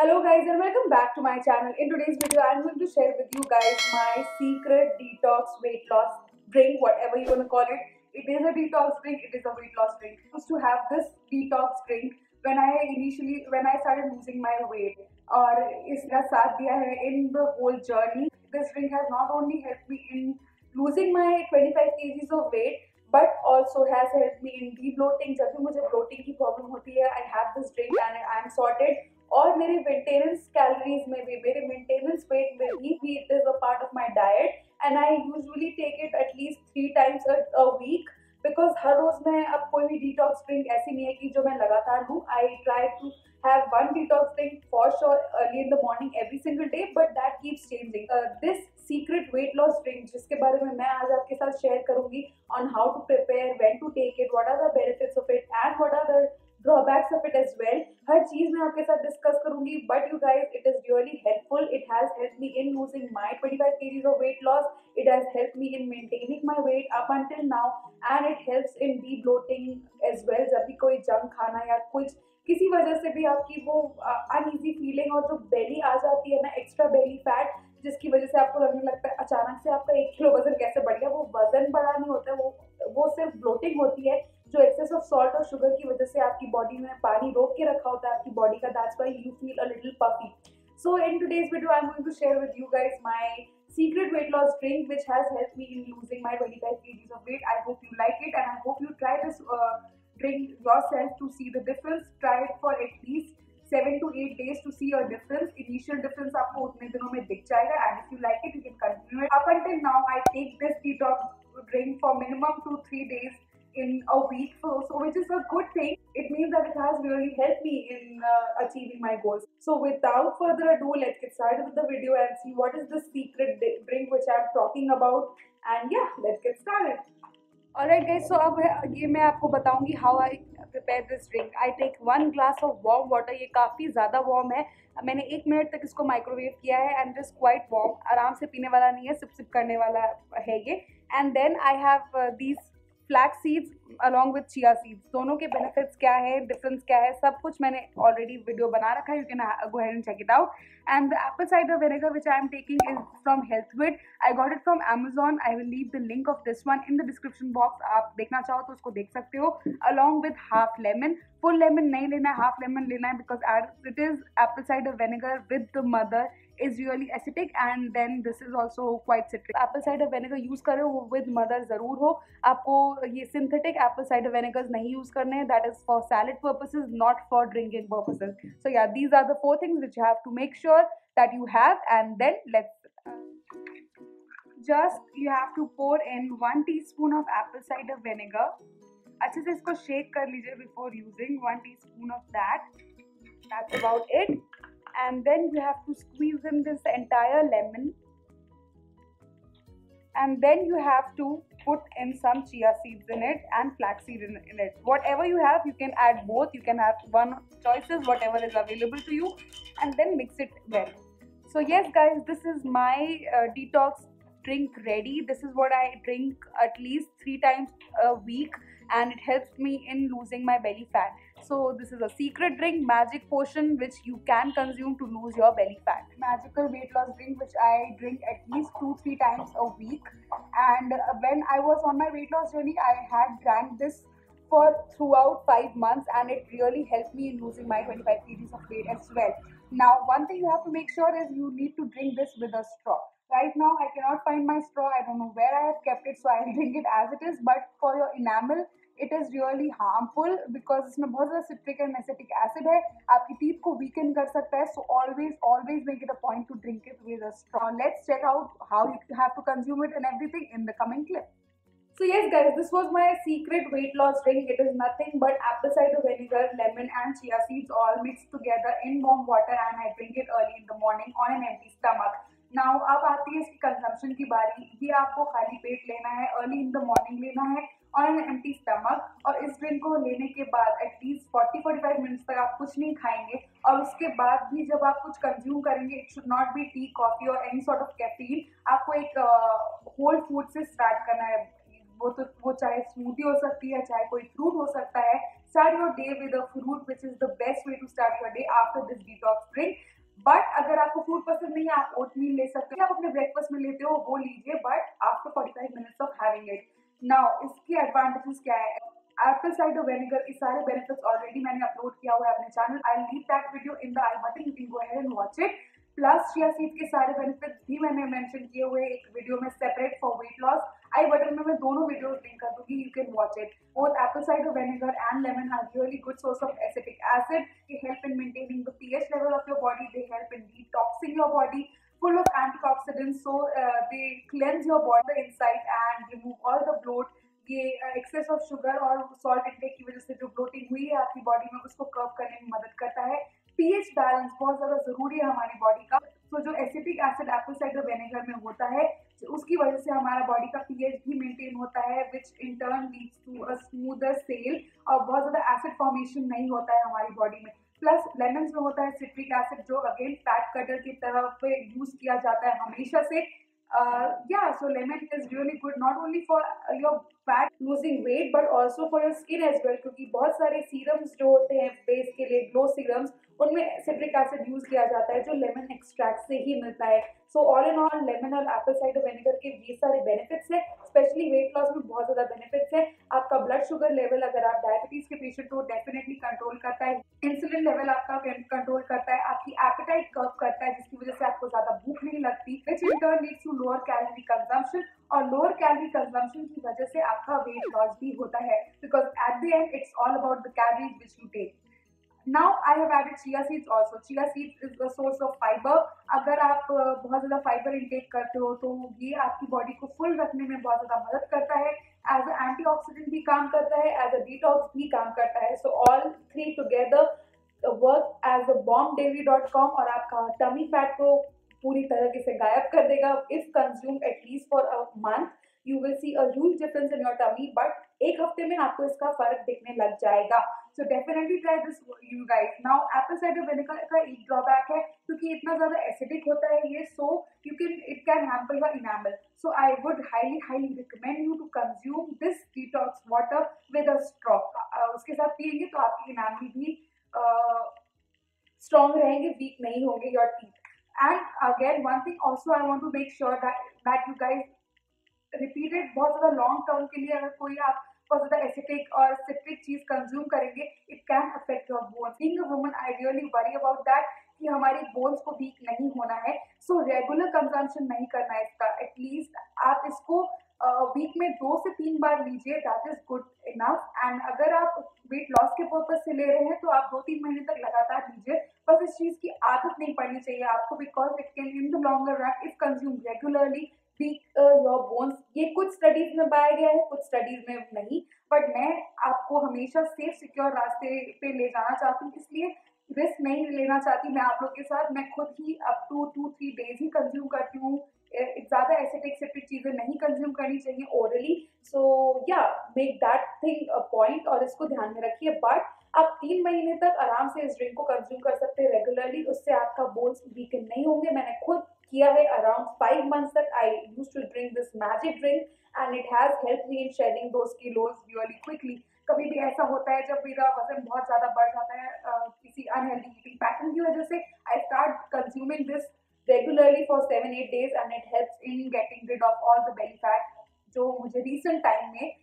Hello guys and welcome back to my channel. In today's video I'm going to share with you guys my secret detox weight loss drink, whatever you want to call it. It is a detox drink, it is a weight loss drink. I used to have this detox drink when I started losing my weight और इसका साथ दिया है in the whole journey. This drink has not only helped me in losing my 25 kgs of weight but also has helped me in de-bloating. जब भी मुझे bloating की problem होती है I have this drink and I am sorted. और मेरे maintenance calories में भी, मेरे मेंटेनेंस वेट में भी it is a part of my diet and I usually take it at least 3 times a week because हर रोज मैं अब कोई भी डिटॉक्स ड्रिंक ऐसी नहीं है कि जो मैं लगातार लूँ. I try to have one detox drink for sure early in the morning every single day, but that keeps changing. This secret weight loss drink जिसके बारे में मैं आज आपके साथ शेयर करूंगी on how to prepare, when to take it, what are the benefits of it and what are the drawbacks of it as well. हर चीज मैं आपके साथ डिस्कस करूंगी, but you guys, it is really helpful. It has helped me in losing my 25 kgs of weight loss. It has helped me in maintaining my weight up until now, and it helps in de-bloating as well. जब भी कोई junk खाना या कुछ किसी वजह से भी आपकी वो अनईजी फीलिंग और जो बेली आ जाती है ना, एक्स्ट्रा बेली फैट, जिसकी वजह से आपको लगने लगता है अचानक से आपका 1 किलो वजन कैसे बढ़ गया, वो वजन बढ़ा नहीं होता है, वो सिर्फ ब्लोटिंग होती है जो एक्सेस ऑफ सॉल्ट और शुगर की वजह से आपकी बॉडी में पानी रोक के रखा होता है आपकी बॉडी का. That's why you feel a little puffy. So in today's video I'm going to share with you guys my secret weight loss drink which has helped me in losing my 25 kgs of weight. I hope you like it and I hope you try this drink yourself to see the difference. Try it for at least 7 to 8 days to see a difference. Initial difference आपको उतने दिनों में दिख जाएगा and if you like it you can continue it. Up until now I take this detox drink for minimum 2-3 days in a week, so which is a good thing. It means that it has really helped me in achieving my goals. So without further ado, let's get started with the video and see what is the secret drink which I'm talking about. And yeah, let's get started. Alright guys, so अब ये मैं आपको बताऊंगी how I prepare this drink. I take 1 glass of warm water. ये काफ़ी ज़्यादा warm है. मैंने 1 मिनट तक इसको माइक्रोवेव किया है and it is quite warm. आराम से पीने वाला नहीं है, सिप सिप करने वाला है ये. And then I have these flax seeds along with chia seeds. दोनों के बेनिफिट्स क्या है, डिफरेंस क्या है, सब कुछ मैंने ऑलरेडी वीडियो बना रखा है. You can go ahead and check it out. And the apple cider vinegar which I am taking is from HealthVit. I got it from Amazon. I will leave the link of this one in the description box. आप देखना चाहो तो उसको देख सकते हो. Along with half lemon. Full lemon नहीं लेना है, हाफ लेमन लेना है because it is apple cider vinegar with the mother is really acidic and then this is also quite citric. Apple cider vinegar use करो वो with mother ज़रूर हो. आपको ये सिंथेटिक एप्पल साइडर विनेगर्स नहीं यूज़ करने हैं. That is for salad purposes, not for drinking purposes. So yeah these are the 4 things which you have to make sure that you have. And then let's just you have to pour in 1 teaspoon of apple cider vinegar. अच्छे से इसको shake कर लीजिए before using 1 teaspoon of that. That's about it. And then you have to squeeze in this entire lemon, and then you have to put in some chia seeds in it and flaxseed in it. Whatever you have, you can add both. You can have one choices, whatever is available to you, and then mix it well. So yes guys, this is my detox drink ready. This is what I drink at least 3 times a week and it helps me in losing my belly fat. So this is a secret drink, magic potion which you can consume to lose your belly fat. Magical weight loss drink which I drink at least 2-3 times a week. And when I was on my weight loss journey, I had drank this for throughout 5 months and it really helped me in losing my 25 kgs of weight as well. Now one thing you have to make sure is you need to drink this with a straw. Right now I cannot find my straw. I don't know where I have kept it, so I'll drink it as it is. But for your enamel, it is really harmful because इसमें बहुत ज़्यादा citric and acetic acid है. आपकी teeth को weaken कर सकता है. So always make it a point to drink it with a straw. Let's check out how you have to consume it and everything in the coming clip. So yes guys, this was my secret weight loss drink. It is nothing but apple cider vinegar, lemon and chia seeds all mixed together in warm water and I drink it early in the morning on an empty stomach. Now अब आती है इसकी consumption की बारी. ये आपको खाली पेट लेना है, अर्ली इन द मॉर्निंग लेना है ऑन एन एम्प्टी स्टमक. और इस ड्रिंक को लेने के बाद एटलीस्ट 40-45 मिनट्स तक आप कुछ नहीं खाएंगे. और उसके बाद भी जब आप कुछ कंज्यूम करेंगे, it should not be T, coffee और एनी सॉर्ट ऑफ कैफीन. आपको एक होल फूड से स्टार्ट करना है. वो चाहे स्मूदी हो सकती है, चाहे कोई फ्रूट हो सकता है. start your day with a fruit, which is the best way to start your day after this detox drink. But अगर आपको फ्रूट पसंद नहीं है, आप ओट मील ले सकते हो, आप अपने ब्रेकफास्ट में लेते हो वो लीजिए, but after 45 minutes of having it. Now इसके एडवांटेजेस क्या है? एप्पल साइडर विनेगर के सारे बेनिफिट्स ऑलरेडी मैंने अपलोड किया हुआ है अपने channel, I leave that video in the I button, you can go ahead and watch it. Plus chia seeds के सारे बेनिफिट्स भी मैंने मेंशन किए हुए एक वीडियो में separate for weight loss, I button में मैं दोनों वीडियोस लिंक कर दूंगी, you can watch it. Both apple cider vinegar and lemon are really good source of acetic acid, they help in maintaining the pH level of your body, they help in detoxing your body, full of antioxidants, so they cleanse your body inside and remove all the bloat। ये access of sugar और salt intake की वजह से जो bloating हुई है आपकी body में उसको कर्व करने में मदद करता है। पीएच बैलेंस बहुत ज़्यादा ज़रूरी है हमारी बॉडी का, तो जो acetic acid Apple cider vinegar में होता है उसकी वजह से हमारा बॉडी का पीएच भी मेंटेन होता है, which in turn leads to a smoother cell, और बहुत ज़्यादा एसिड फॉर्मेशन नहीं होता है हमारी बॉडी में। प्लस लेमन में होता है सिट्रिक एसिड जो अगेन फैट कटर की तरफ यूज किया जाता है हमेशा से। Yeah, so lemon is really good not only for your fat losing weight but also for your skin as well, क्योंकि बहुत सारे सीरम्स जो होते हैं फेस के लिए, ग्लो सीरम्स, उनमें सिट्रिक एसिड यूज किया जाता है जो लेमन एक्सट्रैक्ट से ही मिलता है। So all in all lemon और एप्पल साइडर विनेगर के ये सारे बेनिफिट्स हैं, स्पेशली वेट लॉस में बहुत ज़्यादा बेनिफिट्स हैं। आपका ब्लड शुगर लेवल, अगर आप डायबिटीज के पेशेंट हो, डेफिनेटली कंट्रोल करता है, इंसुलिन लेवल आपका कंट्रोल करता है, आपकी एपेटाइट कर्व करता है जिसकी वजह से आपको ज़्यादा भूख नहीं लगती, which in turn leads to lower calorie consumption, और लोअर कैलोरी कंजम्पशन की वजह से आपका वेट लॉस भी होता है, because at the end it's all about the calories which you take. Now I have added chia seeds also. Chia seeds is the source of fiber. अगर आप बहुत ज़्यादा फाइबर इंटेक करते हो तो ये आपकी बॉडी को फुल रखने में बहुत ज़्यादा मदद करता है, एज अ एंटीऑक्सीडेंट भी काम करता है, एज अ डिटॉक्स भी काम करता है। So all three together work as a bombdaily.com, और आपका टमी फैट को पूरी तरीके से गायब कर देगा। If consume at least for a month you will see a huge difference in your tummy, but एक हफ्ते में आपको इसका फर्क दिखने लग जाएगा। So definitely try this you guys. Now apple cider vinegar का एक ड्रॉबैक है क्योंकि इतना ज़्यादा एसिडिक होता है ये, so you can it can hamper your enamel, so I would highly recommend you to consume this detox water with a straw. उसके साथ पिएंगे तो आपकी इनामल भी स्ट्रॉन्ग रहेंगे, वीक नहीं होंगे your teeth. And again one thing also I want to make sure that you guys repeated बहुत ज़्यादा लॉन्ग टर्म के लिए अगर कोई आप बहुत ज़्यादा एसिटिक और सिट्रिक चीज़ कंज्यूम करेंगे, it can affect your bones. Being a woman I really worry about that कि हमारी बोन्स को वीक नहीं होना है, सो रेगुलर कंजम्पशन नहीं करना है इसका। एटलीस्ट आप इसको वीक में 2 से 3 बार लीजिए, that is good enough. And अगर आप वेट लॉस के पर्पज से ले रहे हैं तो आप 2-3 महीने तक लगातार लीजिए, बस इस चीज़ की आदत नहीं पड़नी चाहिए आपको, because it can in the longer run if consume regularly weak your bones. ये कुछ स्टडीज में पाया गया है, कुछ स्टडीज में नहीं, बट मैं आपको हमेशा सेफ सिक्योर रास्ते पे ले जाना चाहती हूँ, इसलिए रिस्क नहीं लेना चाहती मैं आप लोग के साथ। मैं खुद ही अप टू 2-3 डेज ही कंज्यूम करती हूँ, ज़्यादा एसिडिक सिट्रिक चीज़ें नहीं कंज्यूम करनी चाहिए ओरली। सो या make that thing a point और इसको ध्यान में रखिए। बट आप 3 महीने तक आराम से इस ड्रिंक को कंज्यूम कर सकते हैं रेगुलरली, उससे आपका बोन्स वीकन नहीं होंगे। मैंने खुद किया है अराउंड 5 months तक। I used to drink this magic drink and it has help me in shedding those kilos really quickly. कभी भी ऐसा होता है जब मेरा वजन बहुत ज़्यादा बढ़ जाता है किसी अनहेल्दी ईटिंग पैटर्न की वजह से, I start consuming this regularly for 7-8 days and it helps in getting rid of all the belly fat जो मुझे रिसेंट टाइम में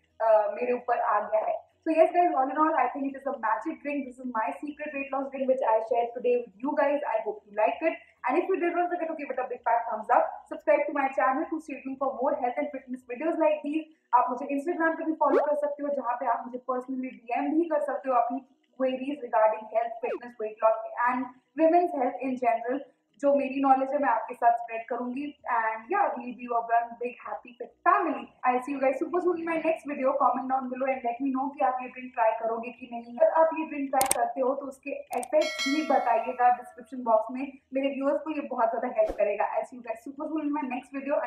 मेरे ऊपर आ गया है। So yes guys, all in all, I think it is a magic drink. This is my secret weight loss drink which I shared today with you guys. I hope you liked it. And if you did, don't forget to give it a big fat thumbs up. Subscribe to my channel to stay tuned for more health and fitness videos like these. आप मुझे Instagram पे भी follow कर सकते हो जहाँ पे आप मुझे personally DM भी कर सकते हो अपनी queries regarding health, fitness, weight loss and women's health in general. जो मेरी नॉलेज है मैं आपके साथ स्प्रेड करूंगी एंड या we be a one big happy fit family. I see you guys super soon in my next video. Comment down below and let me know कि आप ये ड्रिंक ट्राई करोगे कि नहीं। अगर आप ये ड्रिंक ट्राई करते हो तो उसके इफेक्ट्स भी बताइएगा डिस्क्रिप्शन बॉक्स में। मेरे व्यूअर्स को ये बहुत ज़्यादा हेल्प करेगा। I see you guys super soon in my next video.